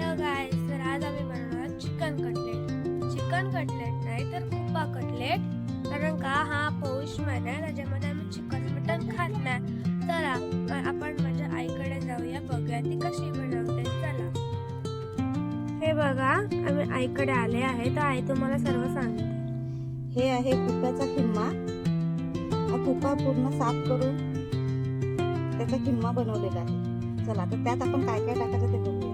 Hello गाईस, तर आज आम्ही बनवणार चिकन कटलेट नाही तर कुप्पा कटलेट. कारण का हा पौष महिना आहे, त्याच्यामध्ये आम्ही चिकन मटन खात नाही. चला आपण माझ्या आईकडे जाऊया, बघूया ती कशी बनवते. चला, हे बघा आम्ही आईकडे आले आहे, तर आई तुम्हाला सर्व सांगते. हे आहे कुप्प्याचा किम्मा. हा कुप्पा पूर्ण साफ करून त्याचा किम्मा बनवलेला आहे. चला तर त्यात आपण काय काय टाकायचं ते बघूया.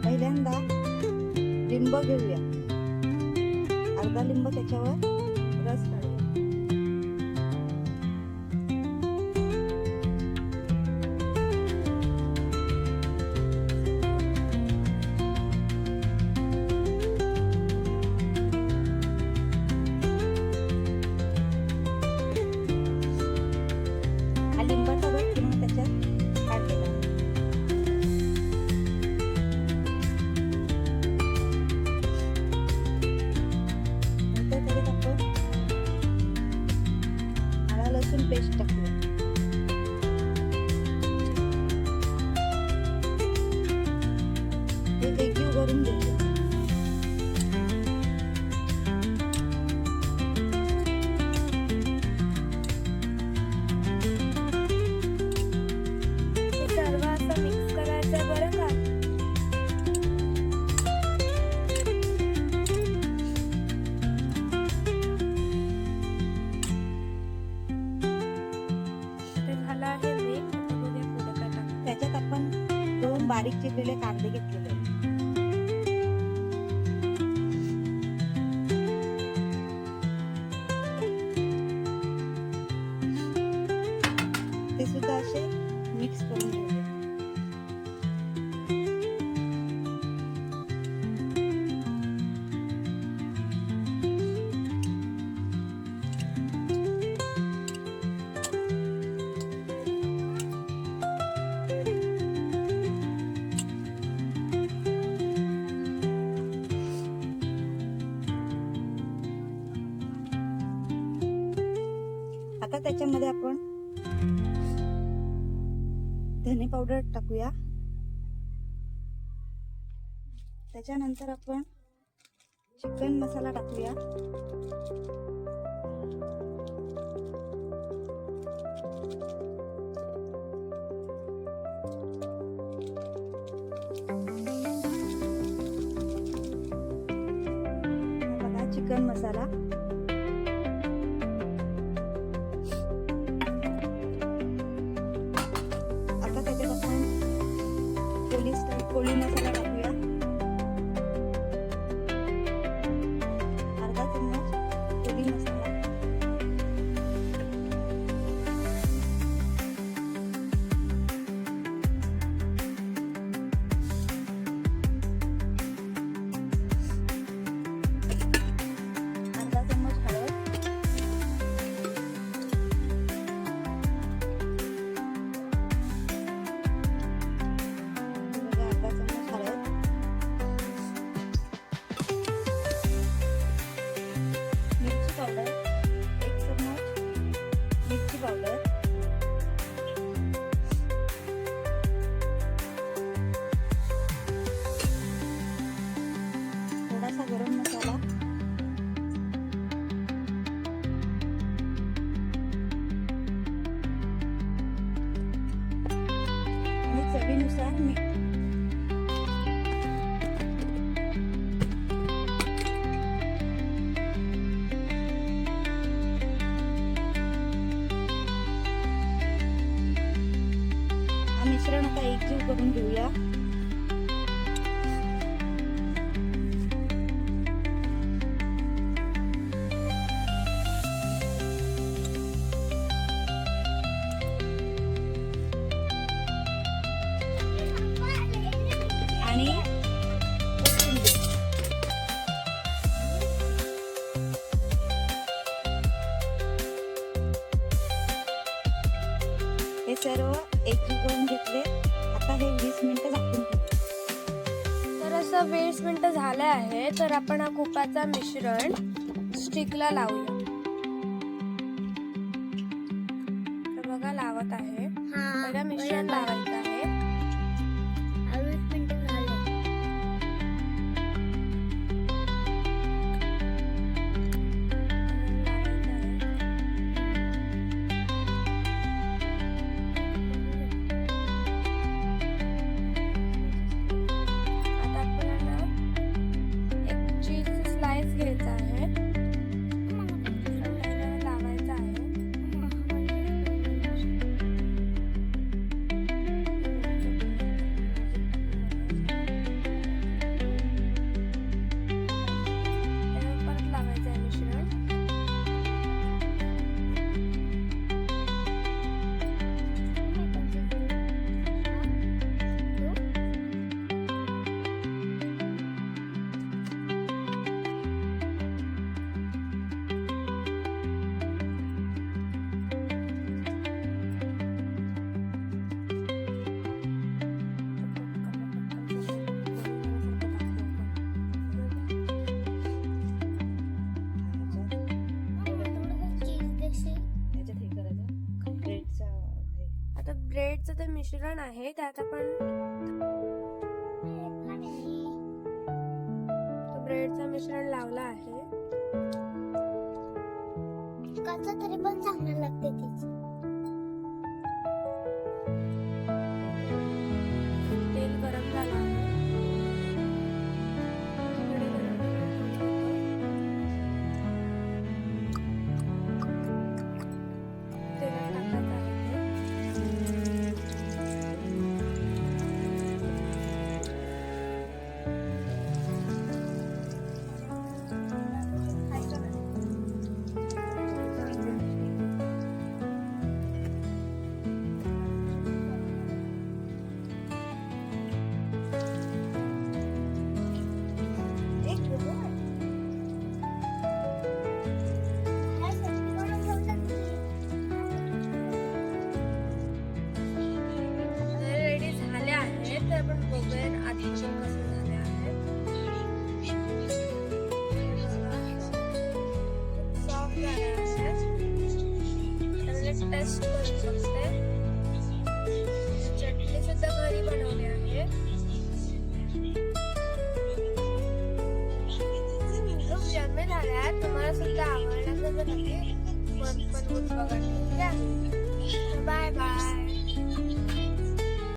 पहिल्यांदा लिंब घेऊया, अर्धा लिंब त्याच्यावर रस काढूया. हा लिंबाचा रस पूर्ण त्याच्यात काढलेला आहे. नंतर त्याच्यात आपण आलं लसूण पेस्ट टाकूया. हे एकजीव करून घेऊया. हे सर्व असं मिक्स करायचं बरं का. ते झालं आहे मिक्स. आता बघूया पुढे काय टाकायचं. त्याच्यात आपण 2 बारीक चिरलेले कांदे घेतलेले आहेत. ते सुद्धा असे मिक्स करून घेऊया. आता त्याच्यामध्ये आपण धने पावडर टाकूया. त्याच्यानंतर आपण चिकन मसाला टाकूया. बघा चिकन मसाला. आता त्याच्यात आपण कोळी मसाला टाकूया. अर्धा चम्मच कोळी मसाला. अर्धा चम्मच हळद. बघा, अर्धा चम्मच हळद. मिरची पावडर 1 चम्मच मिरची पावडर. थोडासा गरम मसाला. आणि चवीनुसार मीठ. हा मिश्रण आता एकजीव करून घेऊया. आणि परतून घेऊ. हे सर्व एकजीव करून घेतले. आता हे 20 मिनिटं झाकून ठेवू. तर असं 20 मिनिटं झाले आहे, तर आपण हा कुप्पाचा मिश्रण स्टिकला लावूया. तर बघा लावत आहे. पहिला मिश्रण लावायचं आहे. ब्रेडचं ते मिश्रण आहे त्यात आपण ब्रेडचं मिश्रण लावलं आहे. कसं तरी पण चांगलं लागते तीच. तेल गरम झालं आहे. थोडे गरम गरम तेलात टाकायचं आहे ते. एक बरोबर. रेडी झाले आहेत तर आपण बघूया आधी कसे झाले आहेत. सॉफ्ट झाले आहेत. टेस्ट करू शकते. चटणी सुद्धा घरी बनवली आहे. खूप यम्मी झाले आहेत. तुम्हाला सुद्धा आवडलं तर नक्की पण बघा. Bye bye.